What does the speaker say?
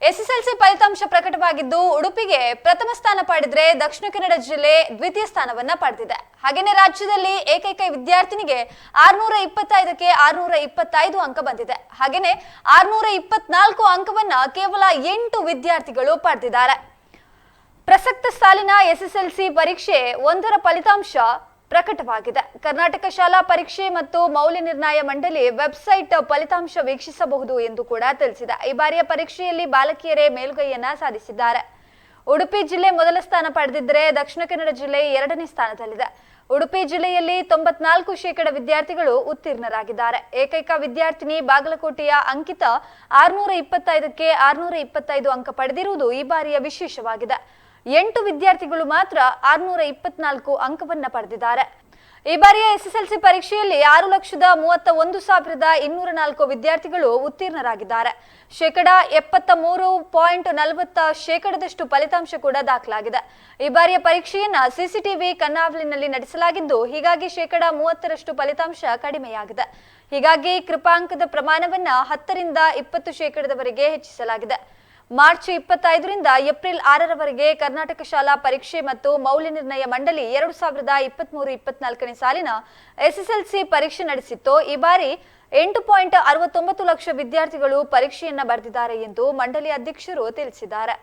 SSLC ಫಲಿತಾಂಶ ಪ್ರಕಟವಾಗಿದ್ದು ಉಡುಪಿಗೆ ಪ್ರಥಮ ಸ್ಥಾನ ಪಡೆದರೆ ದಕ್ಷಿಣ ಕನ್ನಡ ಜಿಲ್ಲೆ ದ್ವಿತೀಯ ಸ್ಥಾನವನ್ನ ಪಡೆದಿದೆ. ಹಾಗೇನೇ ರಾಜ್ಯದಲ್ಲಿ ಏಕೈಕ ವಿದ್ಯಾರ್ಥಿನಿಗೆ 625ಕ್ಕೆ 625 ಅಂಕ ಬಂದಿದೆ. ಹಾಗೇನೇ 624 ಅಂಕವನ್ನ ಕೇವಲ 8 ವಿದ್ಯಾರ್ಥಿಗಳು ಪಡೆದಿದ್ದಾರೆ. ಪ್ರಸಕ್ತ ಸಾಲಿನ ಎಸ್ಎಸ್ಎಲ್ಸಿ ಪರೀಕ್ಷೆ 1ರ ಫಲಿತಾಂಶ ಪ್ರಕಟವಾಗಿದೆ. ಕರ್ನಾಟಕ ಶಾಲಾ ಪರೀಕ್ಷೆ ಮತ್ತು ಮೌಲ್ಯ ನಿರ್ಣಯ ಮಂಡಳಿ ವೆಬ್ಸೈಟ್ ಫಲಿತಾಂಶ ವೀಕ್ಷಿಸಬಹುದು ಎಂದು ಕೂಡ ತಿಳಿಸಿದೆ. ಈ ಬಾರಿಯ ಪರೀಕ್ಷೆಯಲ್ಲಿ ಬಾಲಕಿಯರೇ ಮೇಲುಗೈಯನ್ನ ಸಾಧಿಸಿದ್ದಾರೆ. ಉಡುಪಿ ಜಿಲ್ಲೆ ಮೊದಲ ಸ್ಥಾನ ಪಡೆದಿದ್ದರೆ ದಕ್ಷಿಣ ಕನ್ನಡ ಜಿಲ್ಲೆ 2ನೇ ಸ್ಥಾನದಲ್ಲಿದೆ. ಉಡುಪಿ ಜಿಲ್ಲೆಯಲ್ಲಿ 94% ವಿದ್ಯಾರ್ಥಿಗಳು ಉತ್ತೀರ್ಣರಾಗಿದ್ದಾರೆ. ಏಕೈಕ ವಿದ್ಯಾರ್ಥಿನಿ ಬಾಗಲಕೋಟೆಯ ಅಂಕಿತ 625ಕ್ಕೆ 625 ಅಂಕ ಪಡೆದಿರುವುದು ಈ ಬಾರಿಯ ವಿಶೇಷವಾಗಿದೆ. 8 ವಿದ್ಯಾರ್ಥಿಗಳು ಮಾತ್ರ 624 ಅಂಕವನ್ನ ಪಡೆದಿದ್ದಾರೆ. ಈ ಬಾರಿಯ ಎಸ್ಎಸ್ಎಲ್ಸಿ ಪರೀಕ್ಷೆಯಲ್ಲಿ 6,31,204 ವಿದ್ಯಾರ್ಥಿಗಳು ಉತ್ತೀರ್ಣರಾಗಿದ್ದಾರೆ. 73.40% ಫಲಿತಾಂಶ ಕೂಡ ದಾಖಲಾಗಿದೆ. ಈ ಬಾರಿಯ ಪರೀಕ್ಷೆಯನ್ನ ಸಿಸಿಟಿವಿ ಕಣ್ಣಾವಲಿನಲ್ಲಿ ನಡೆಸಲಾಗಿದ್ದು, ಹೀಗಾಗಿ 30% ಫಲಿತಾಂಶ ಕಡಿಮೆಯಾಗಿದೆ. ಹೀಗಾಗಿ ಕೃಪಾಂಕದ ಪ್ರಮಾಣವನ್ನ 10ರಿಂದ 20%ವರೆಗೆ ಹೆಚ್ಚಿಸಲಾಗಿದೆ. ಮಾರ್ಚ್ 25ರಿಂದ ಏಪ್ರಿಲ್ 6ರವರೆಗೆ ಕರ್ನಾಟಕ ಶಾಲಾ ಪರೀಕ್ಷೆ ಮತ್ತು ಮೌಲ್ಯ ನಿರ್ಣಯ ಮಂಡಳಿ 2023-24ನೇ ಸಾಲಿನ ಎಸ್ಎಸ್ಎಲ್ಸಿ ಪರೀಕ್ಷೆ ನಡೆಸಿತ್ತು. ಈ ಬಾರಿ 8.69 ಲಕ್ಷ ವಿದ್ಯಾರ್ಥಿಗಳು ಪರೀಕ್ಷೆಯನ್ನ ಬರೆದಿದ್ದಾರೆ ಎಂದು ಮಂಡಳಿ ಅಧ್ಯಕ್ಷರು ತಿಳಿಸಿದ್ದಾರೆ.